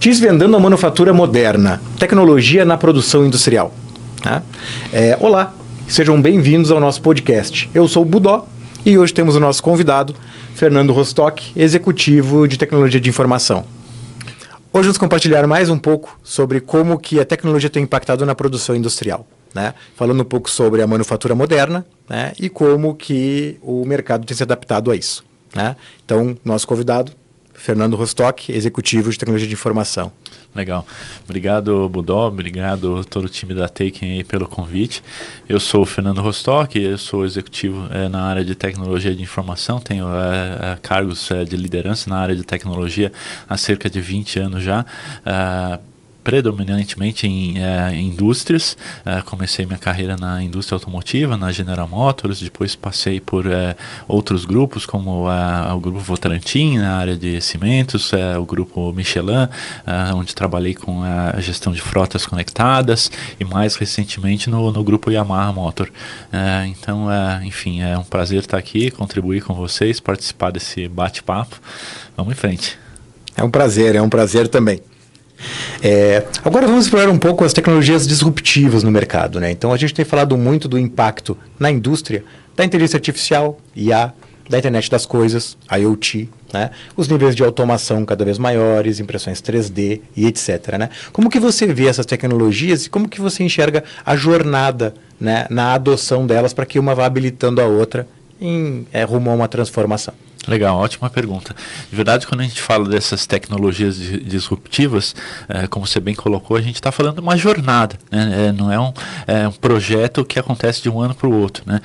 Desvendando a manufatura moderna, tecnologia na produção industrial. Tá? Olá, sejam bem-vindos ao nosso podcast. Eu sou o Budó e hoje temos o nosso convidado, Fernando Rostock, executivo de tecnologia de informação. Hoje vamos compartilhar mais um pouco sobre como que a tecnologia tem impactado na produção industrial, né? Falando um pouco sobre a manufatura moderna, né? E como que o mercado tem se adaptado a isso, né? Então, nosso convidado, Fernando Rostock, executivo de tecnologia de informação. Legal. Obrigado, Budó. Obrigado todo o time da Taken aí pelo convite. Eu sou o Fernando Rostock, eu sou executivo na área de tecnologia de informação, tenho cargos de liderança na área de tecnologia há cerca de 20 anos já. Predominantemente em indústrias. Comecei minha carreira na indústria automotiva, na General Motors, depois passei por outros grupos, como o grupo Votorantim, na área de cimentos, o grupo Michelin, onde trabalhei com a gestão de frotas conectadas, e mais recentemente no grupo Yamaha Motor. Então, enfim, é um prazer estar aqui, contribuir com vocês, participar desse bate-papo. Vamos em frente. É um prazer também. Agora vamos explorar um pouco as tecnologias disruptivas no mercado, né? Então a gente tem falado muito do impacto na indústria da inteligência artificial, IA, da internet das coisas, IoT, né? Os níveis de automação cada vez maiores, impressões 3D e etc, né? Como que você vê essas tecnologias e como que você enxerga a jornada, né, na adoção delas para que uma vá habilitando a outra rumo a uma transformação? Legal, ótima pergunta. De verdade, quando a gente fala dessas tecnologias disruptivas, como você bem colocou, a gente está falando de uma jornada, né? Não é um projeto que acontece de um ano para o outro, né?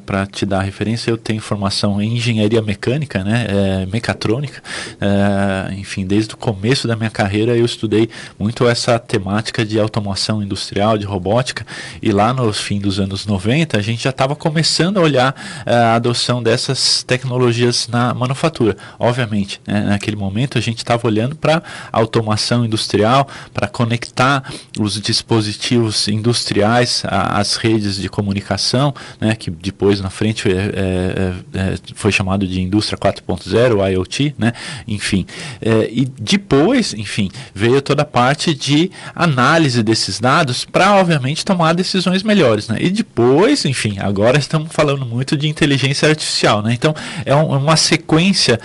Para te dar referência, eu tenho formação em engenharia mecânica, né? Mecatrônica. Enfim, desde o começo da minha carreira eu estudei muito essa temática de automação industrial, de robótica, e lá no fim dos anos 90 a gente já estava começando a olhar a adoção dessas tecnologias na manufatura. Obviamente, né, naquele momento a gente estava olhando para a automação industrial, para conectar os dispositivos industriais às redes de comunicação, né, que depois na frente foi chamado de indústria 4.0, IoT, né, enfim. E depois, enfim, veio toda a parte de análise desses dados para, obviamente, tomar decisões melhores, né? E depois, enfim, agora estamos falando muito de inteligência artificial, né? Então, é uma sequência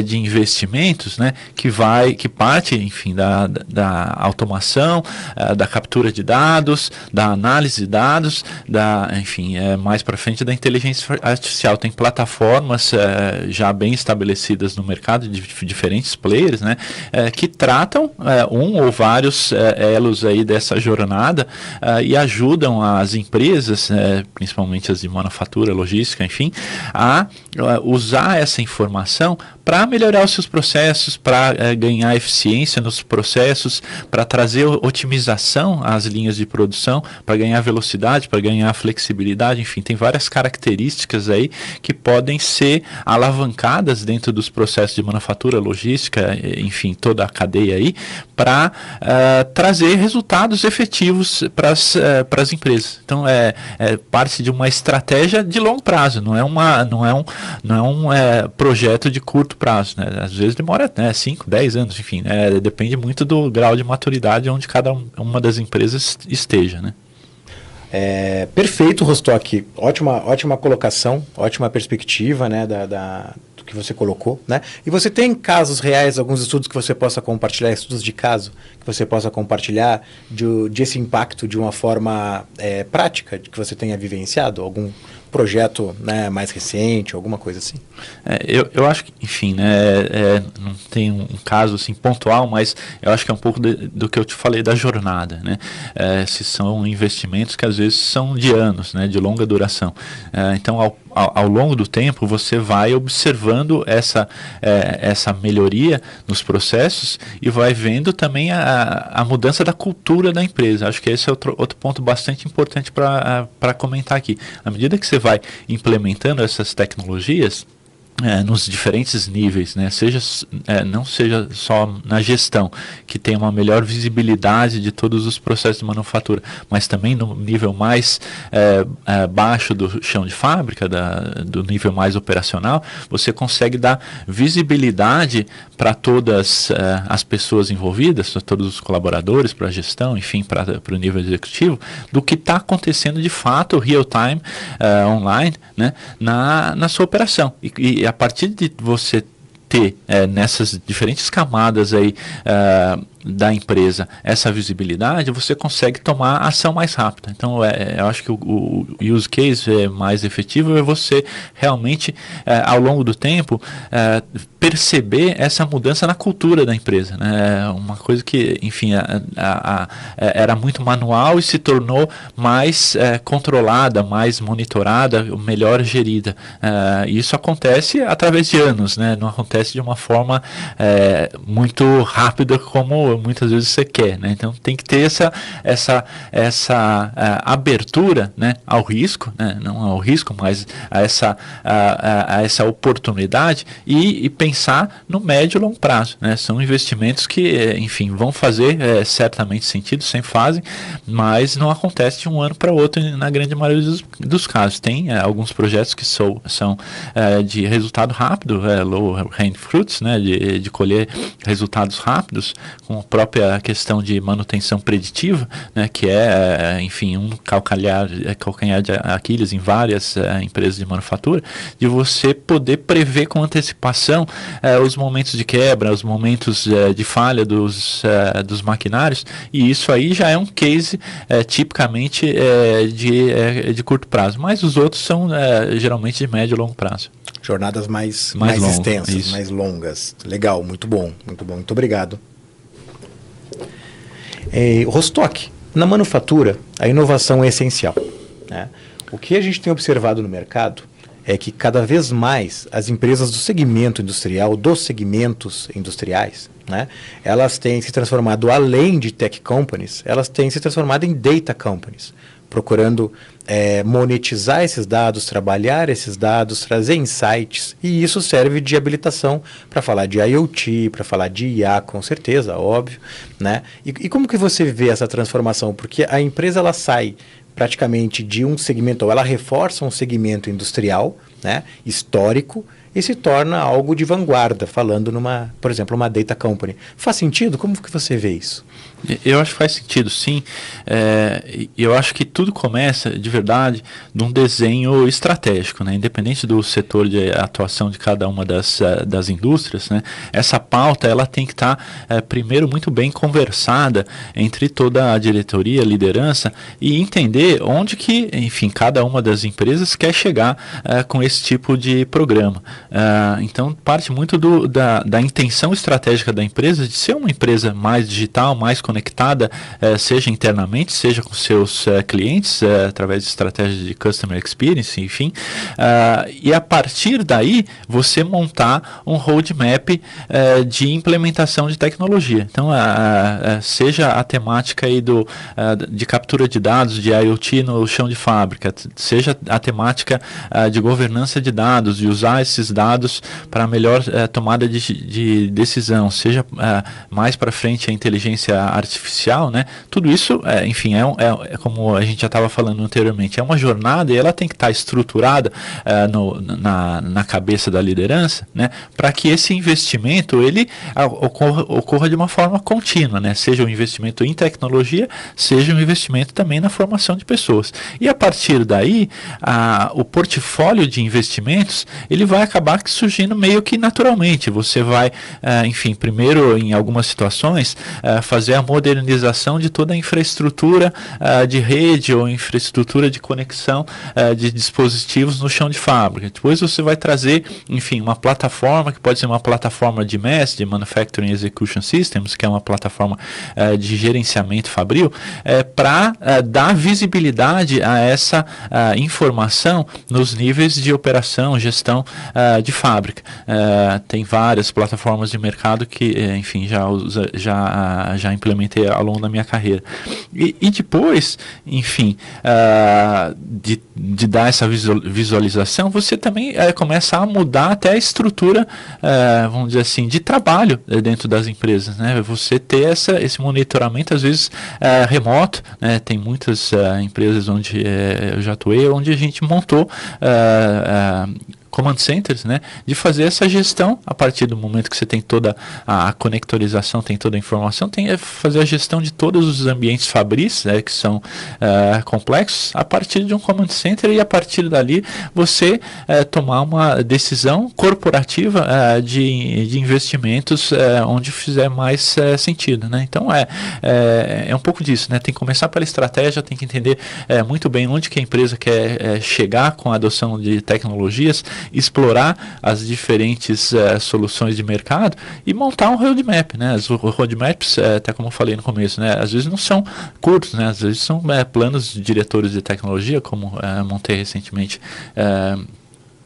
de investimentos, né, que parte, enfim, da automação, da captura de dados, da análise de dados, enfim, mais para frente da inteligência artificial. Tem plataformas já bem estabelecidas no mercado de diferentes players, né, que tratam um ou vários elos aí dessa jornada e ajudam as empresas, principalmente as de manufatura, logística, enfim, a usar essa informação para melhorar os seus processos, para ganhar eficiência nos processos, para trazer otimização às linhas de produção, para ganhar velocidade, para ganhar flexibilidade, enfim, tem várias características aí que podem ser alavancadas dentro dos processos de manufatura, logística, enfim, toda a cadeia aí, para trazer resultados efetivos para as empresas. Então, parte de uma estratégia de longo prazo, não é um projeto de curto prazo, né? Às vezes demora 5, 10 anos, enfim, depende muito do grau de maturidade onde cada uma das empresas esteja, né? Perfeito, Rostock. Ótima colocação, ótima perspectiva, né, do que você colocou, né? E você tem casos reais, alguns estudos que você possa compartilhar, estudos de caso que você possa compartilhar desse impacto de uma forma prática, que você tenha vivenciado? Algum projeto, né, mais recente, alguma coisa assim? Eu acho que, enfim, né, não tem um caso assim, pontual, mas eu acho que é um pouco do que eu te falei da jornada, né? Se são investimentos que às vezes são de anos, né, de longa duração. Então, ao longo do tempo, você vai observando essa melhoria nos processos e vai vendo também a mudança da cultura da empresa. Acho que esse é outro ponto bastante importante para comentar aqui. À medida que você vai implementando essas tecnologias, nos diferentes níveis, né? Não seja só na gestão, que tenha uma melhor visibilidade de todos os processos de manufatura, mas também no nível mais baixo do chão de fábrica, do nível mais operacional, você consegue dar visibilidade para todas as pessoas envolvidas, para todos os colaboradores, para a gestão, enfim, para o nível executivo, do que está acontecendo de fato, real time, online, né, na sua operação. E a partir de você ter nessas diferentes camadas aí da empresa essa visibilidade, você consegue tomar ação mais rápida. Então, eu acho que o use case mais efetivo é você realmente, ao longo do tempo, perceber essa mudança na cultura da empresa, né? Uma coisa que, enfim, era muito manual e se tornou mais controlada, mais monitorada, melhor gerida. Isso acontece através de anos, né? Não acontece de uma forma muito rápida como muitas vezes você quer, né? Então tem que ter essa abertura, né, ao risco, né? Não ao risco, mas a essa oportunidade e pensar no médio e longo prazo, né? São investimentos que, enfim, vão fazer certamente sentido, sempre fazem, mas não acontece de um ano para outro na grande maioria dos casos. Tem alguns projetos que são de resultado rápido, low hanging fruits, né, de colher resultados rápidos, com a própria questão de manutenção preditiva, né, que enfim, um calcanhar de Aquiles em várias empresas de manufatura, de você poder prever com antecipação os momentos de quebra, os momentos de falha dos maquinários, e isso aí já é um case tipicamente de curto prazo, mas os outros são geralmente de médio e longo prazo. Jornadas mais longo, extensas, isso. mais longas. Legal, muito bom, muito obrigado. Rostock, na manufatura, a inovação é essencial, né? O que a gente tem observado no mercado é que cada vez mais as empresas do segmento industrial, dos segmentos industriais, né, elas têm se transformado, além de tech companies, elas têm se transformado em data companies, procurando monetizar esses dados, trabalhar esses dados, trazer insights, e isso serve de habilitação para falar de IoT, para falar de IA, com certeza, óbvio, né? E como que você vê essa transformação? Porque a empresa ela sai praticamente de um segmento, ou ela reforça um segmento industrial, né, histórico, e se torna algo de vanguarda, falando por exemplo, uma data company. Faz sentido? Como que você vê isso? Eu acho que faz sentido, sim. Eu acho que tudo começa, de verdade, de um desenho estratégico, né? Independente do setor de atuação de cada uma das indústrias, né? Essa pauta ela tem que estar, primeiro, muito bem conversada entre toda a diretoria, a liderança, e entender onde que, enfim, cada uma das empresas quer chegar com esse tipo de programa. Então, parte muito da intenção estratégica da empresa de ser uma empresa mais digital, mais conectada, seja internamente, seja com seus clientes, através de estratégias de customer experience, enfim, e a partir daí você montar um roadmap de implementação de tecnologia. Então, seja a temática aí de captura de dados, de IoT no chão de fábrica, seja a temática de governança de dados, de usar esses dados para melhor tomada de decisão, seja mais para frente a inteligência artificial, né? Tudo isso, enfim, como a gente já estava falando anteriormente, é uma jornada e ela tem que estar estruturada na cabeça da liderança, né? Para que esse investimento ele ocorra de uma forma contínua, né? Seja um investimento em tecnologia, seja um investimento também na formação de pessoas. E a partir daí, o portfólio de investimentos ele vai acabar surgindo meio que naturalmente. Você vai, enfim, primeiro em algumas situações fazer a modernização de toda a infraestrutura de rede ou infraestrutura de conexão de dispositivos no chão de fábrica. Depois você vai trazer, enfim, uma plataforma que pode ser uma plataforma de MES, de Manufacturing Execution Systems, que é uma plataforma de gerenciamento fabril, para dar visibilidade a essa informação nos níveis de operação, gestão de fábrica. Tem várias plataformas de mercado que, enfim, já implementei ao longo da minha carreira. E depois, enfim, de dar essa visualização, você também começa a mudar até a estrutura, vamos dizer assim, de trabalho dentro das empresas, né? Você ter esse monitoramento, às vezes, remoto, né? Tem muitas empresas onde eu já atuei, onde a gente montou command centers, né, de fazer essa gestão a partir do momento que você tem toda a conectorização, tem toda a informação, tem fazer a gestão de todos os ambientes fabris, que são complexos, a partir de um command center, e a partir dali você tomar uma decisão corporativa de investimentos onde fizer mais sentido, né? Então é um pouco disso, né? Tem que começar pela estratégia, tem que entender muito bem onde que a empresa quer chegar com a adoção de tecnologias, explorar as diferentes soluções de mercado e montar um roadmap, né? Os roadmaps, até como eu falei no começo, né? Às vezes não são curtos, né? Às vezes são planos de diretores de tecnologia, como montei recentemente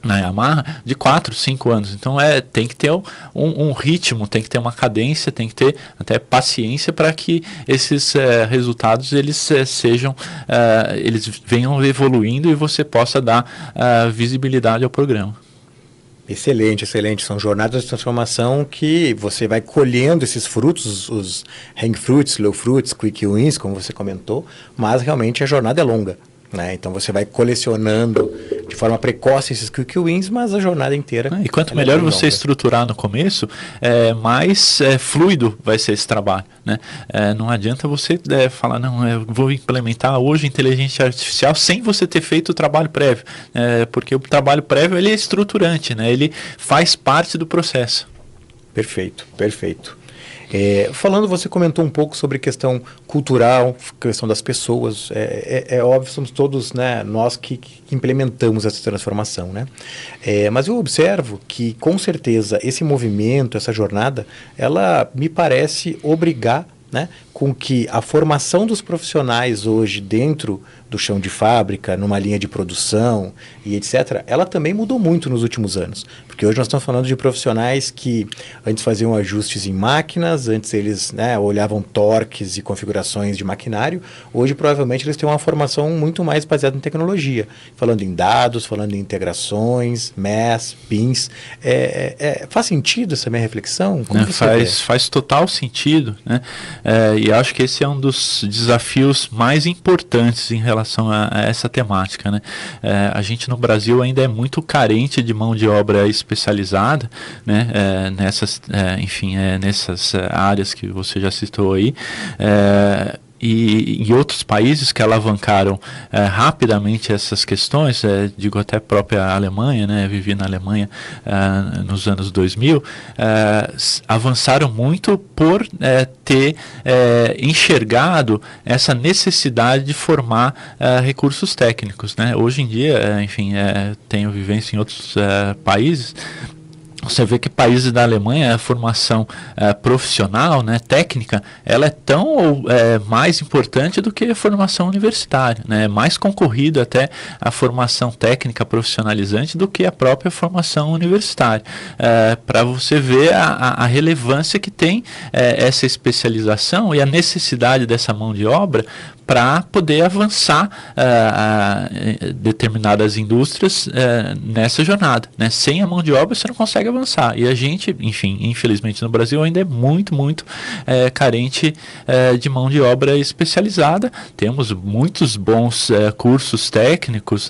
na Yamaha, de 4, 5 anos. Então tem que ter um ritmo, tem que ter uma cadência, tem que ter até paciência para que esses resultados eles eles venham evoluindo e você possa dar visibilidade ao programa. Excelente, excelente. São jornadas de transformação que você vai colhendo esses frutos, os hang fruits, low fruits, quick wins, como você comentou, mas realmente a jornada é longa, né? Então você vai colecionando de forma precoce esses quick wins, mas a jornada inteira... E quanto melhor você estruturar no começo, mais fluido vai ser esse trabalho, né? Não adianta você falar, não, eu vou implementar hoje inteligência artificial sem você ter feito o trabalho prévio, porque o trabalho prévio ele é estruturante, né? Ele faz parte do processo. Perfeito, perfeito. Falando, você comentou um pouco sobre questão cultural, questão das pessoas. É óbvio, somos todos, né, nós que implementamos essa transformação, né? Mas eu observo que, com certeza, esse movimento, essa jornada, ela me parece obrigar, né, com que a formação dos profissionais hoje dentro do chão de fábrica, numa linha de produção e etc., ela também mudou muito nos últimos anos. Porque hoje nós estamos falando de profissionais que antes faziam ajustes em máquinas, antes eles, né, olhavam torques e configurações de maquinário, hoje provavelmente eles têm uma formação muito mais baseada em tecnologia, falando em dados, falando em integrações, MES, PINs. Faz sentido essa minha reflexão? Como faz total sentido, né? E acho que esse é um dos desafios mais importantes em relação a essa temática, né? A gente no Brasil ainda é muito carente de mão de obra especializada, né? Nessas áreas que você já citou aí. E em outros países que alavancaram rapidamente essas questões, digo até a própria Alemanha, né, vivi na Alemanha nos anos 2000, avançaram muito por ter enxergado essa necessidade de formar recursos técnicos, né? Hoje em dia, tenho vivência em outros países. Você vê que países da Alemanha, a formação profissional, né, técnica, ela é tão ou mais importante do que a formação universitária, né? É mais concorrido até a formação técnica profissionalizante do que a própria formação universitária. Para você ver a relevância que tem essa especialização e a necessidade dessa mão de obra para poder avançar determinadas indústrias nessa jornada, né? Sem a mão de obra você não consegue avançar. E a gente, infelizmente no Brasil ainda é muito carente de mão de obra especializada. Temos muitos bons cursos técnicos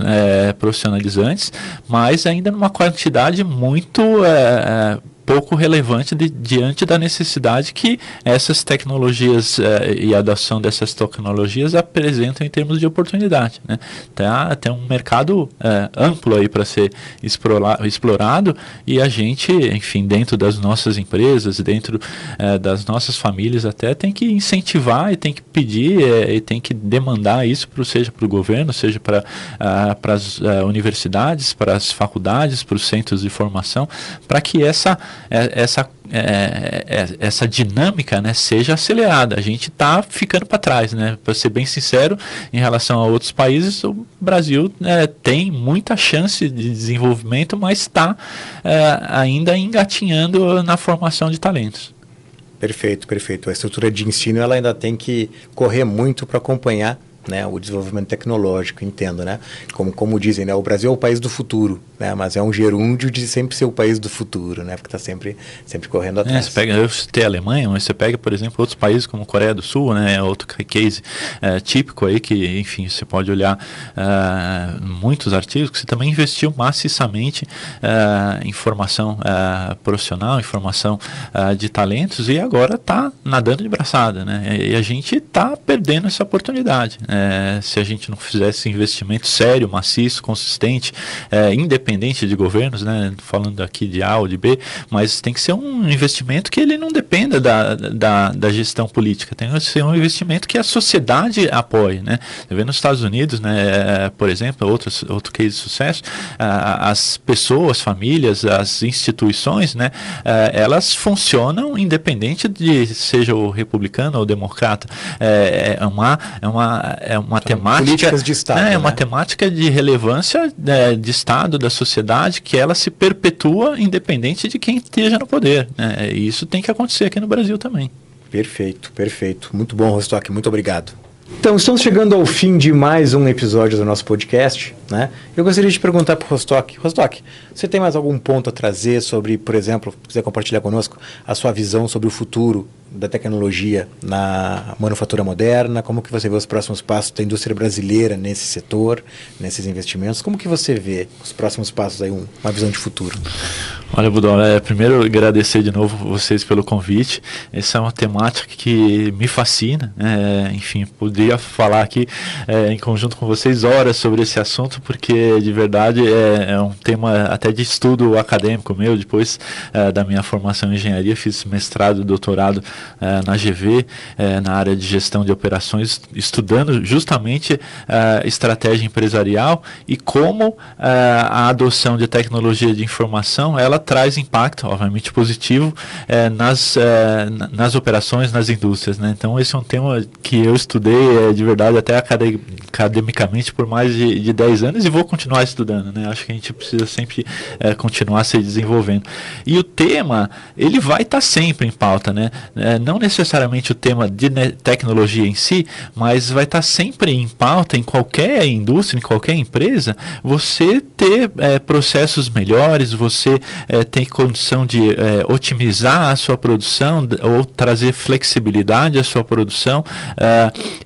profissionalizantes, mas ainda numa quantidade muito pouco relevante diante da necessidade que essas tecnologias e a adoção dessas tecnologias apresentam em termos de oportunidade, né? Tem um mercado amplo aí para ser explorado, e a gente, dentro das nossas empresas, dentro das nossas famílias até, tem que incentivar e tem que pedir e tem que demandar isso, seja para o governo, seja para as universidades, para as faculdades, para os centros de formação, para que essa essa dinâmica, né, seja acelerada. A gente está ficando para trás, né? Para ser bem sincero, em relação a outros países, o Brasil tem muita chance de desenvolvimento, mas está ainda engatinhando na formação de talentos. Perfeito, perfeito. A estrutura de ensino ela ainda tem que correr muito para acompanhar, né, o desenvolvimento tecnológico, entendo, né? Como dizem, né, o Brasil é o país do futuro, né? Mas é um gerúndio de sempre ser o país do futuro, né? Porque está sempre correndo atrás. Eu citei a Alemanha, mas você pega, por exemplo, outros países como Coreia do Sul, né? Outro case típico aí que, enfim, você pode olhar muitos artigos que você também investiu maciçamente em formação profissional, em formação de talentos, e agora está nadando de braçada, né? E a gente está perdendo essa oportunidade. Se a gente não fizesse investimento sério, maciço, consistente, independente de governos, né, falando aqui de A ou de B, mas tem que ser um investimento que ele não dependa da gestão política, tem que ser um investimento que a sociedade apoie, né? Você vê nos Estados Unidos, né, por exemplo, outro case de sucesso, as pessoas, famílias, as instituições, né, elas funcionam independente de seja o republicano ou o democrata. É uma temática, políticas de Estado, né? Uma temática de relevância de Estado, da sociedade, que ela se perpetua independente de quem esteja no poder, né? E isso tem que acontecer aqui no Brasil também. Perfeito, perfeito. Muito bom, Rostock, muito obrigado. Então, estamos chegando ao fim de mais um episódio do nosso podcast, né? Eu gostaria de perguntar para o Rostock. Rostock, você tem mais algum ponto a trazer sobre, por exemplo, se quiser compartilhar conosco, a sua visão sobre o futuro da tecnologia na manufatura moderna? Como que você vê os próximos passos da indústria brasileira nesse setor, nesses investimentos? Como que você vê os próximos passos aí, uma visão de futuro? Olha, Budó, primeiro agradecer de novo vocês pelo convite. Essa é uma temática que me fascina. Enfim, poderia falar aqui em conjunto com vocês horas sobre esse assunto, porque de verdade é um tema até de estudo acadêmico meu. Depois da minha formação em engenharia, fiz mestrado e doutorado na GV, na área de gestão de operações, estudando justamente estratégia empresarial e como a adoção de tecnologia de informação, ela traz impacto, obviamente positivo, nas operações, nas indústrias, né? Então esse é um tema que eu estudei de verdade até academicamente por mais de 10 anos e vou continuar estudando, né? Acho que a gente precisa sempre continuar se desenvolvendo. E o tema, ele vai estar sempre em pauta, né? Não necessariamente o tema de tecnologia em si, mas vai estar sempre em pauta em qualquer indústria, em qualquer empresa, você ter processos melhores, você ter condição de otimizar a sua produção ou trazer flexibilidade à sua produção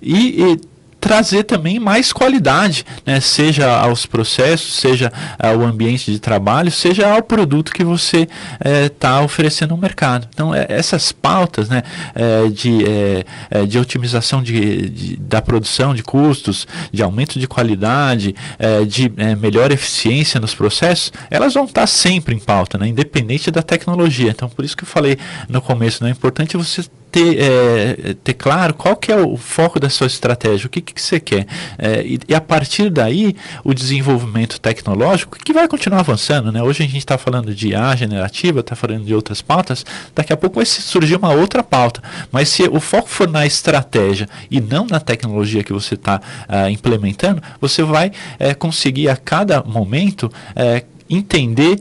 e trazer também mais qualidade, né? Seja aos processos, seja ao ambiente de trabalho, seja ao produto que você está oferecendo no mercado. Então, essas pautas, né, de otimização da produção de custos, de aumento de qualidade, de melhor eficiência nos processos, elas vão estar sempre em pauta, né, independente da tecnologia. Então, por isso que eu falei no começo, né, é importante você ter claro qual que é o foco da sua estratégia, o que você quer. E a partir daí, o desenvolvimento tecnológico, que vai continuar avançando, né? Hoje a gente está falando de IA generativa, está falando de outras pautas, daqui a pouco vai surgir uma outra pauta. Mas se o foco for na estratégia e não na tecnologia que você está implementando, você vai conseguir a cada momento entender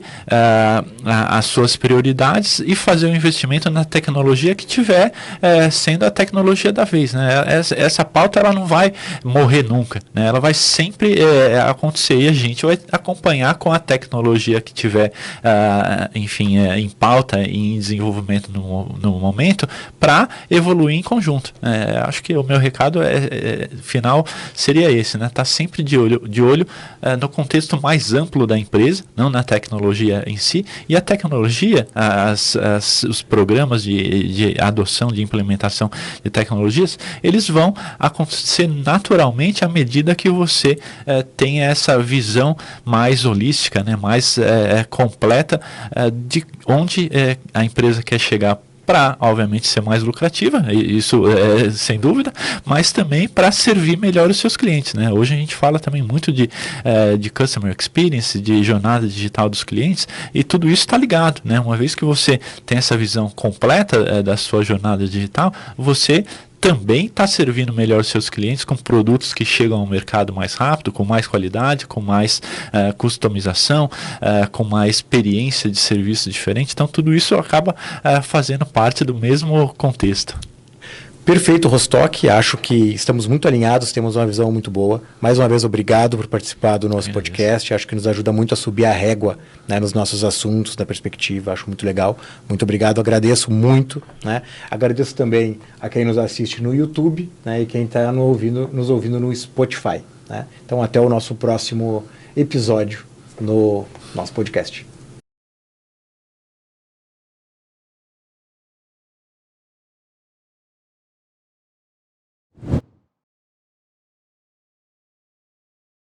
as suas prioridades e fazer um investimento na tecnologia que tiver sendo a tecnologia da vez, né? Essa pauta ela não vai morrer nunca, né? Ela vai sempre acontecer e a gente vai acompanhar com a tecnologia que tiver enfim, em pauta e em desenvolvimento no momento para evoluir em conjunto. Acho que o meu recado final seria esse, né? Tá sempre de olho no contexto mais amplo da empresa, não na tecnologia em si, e a tecnologia, os programas de adoção, de implementação de tecnologias, eles vão acontecer naturalmente à medida que você tem essa visão mais holística, né, mais completa de onde a empresa quer chegar para, obviamente, ser mais lucrativa, isso é sem dúvida, mas também para servir melhor os seus clientes, né? Hoje a gente fala também muito de customer experience, de jornada digital dos clientes, e tudo isso está ligado, né? Uma vez que você tem essa visão completa da sua jornada digital, você também está servindo melhor os seus clientes com produtos que chegam ao mercado mais rápido, com mais qualidade, com mais customização, com mais experiência de serviço diferente. Então, tudo isso acaba fazendo parte do mesmo contexto. Perfeito, Rostock. Acho que estamos muito alinhados, temos uma visão muito boa. Mais uma vez, obrigado por participar do nosso podcast. Acho que nos ajuda muito a subir a régua, né, nos nossos assuntos, da perspectiva. Acho muito legal. Muito obrigado, agradeço muito. Né? Agradeço também a quem nos assiste no YouTube, né, e quem está nos ouvindo no Spotify. Né? Então, até o nosso próximo episódio no nosso podcast.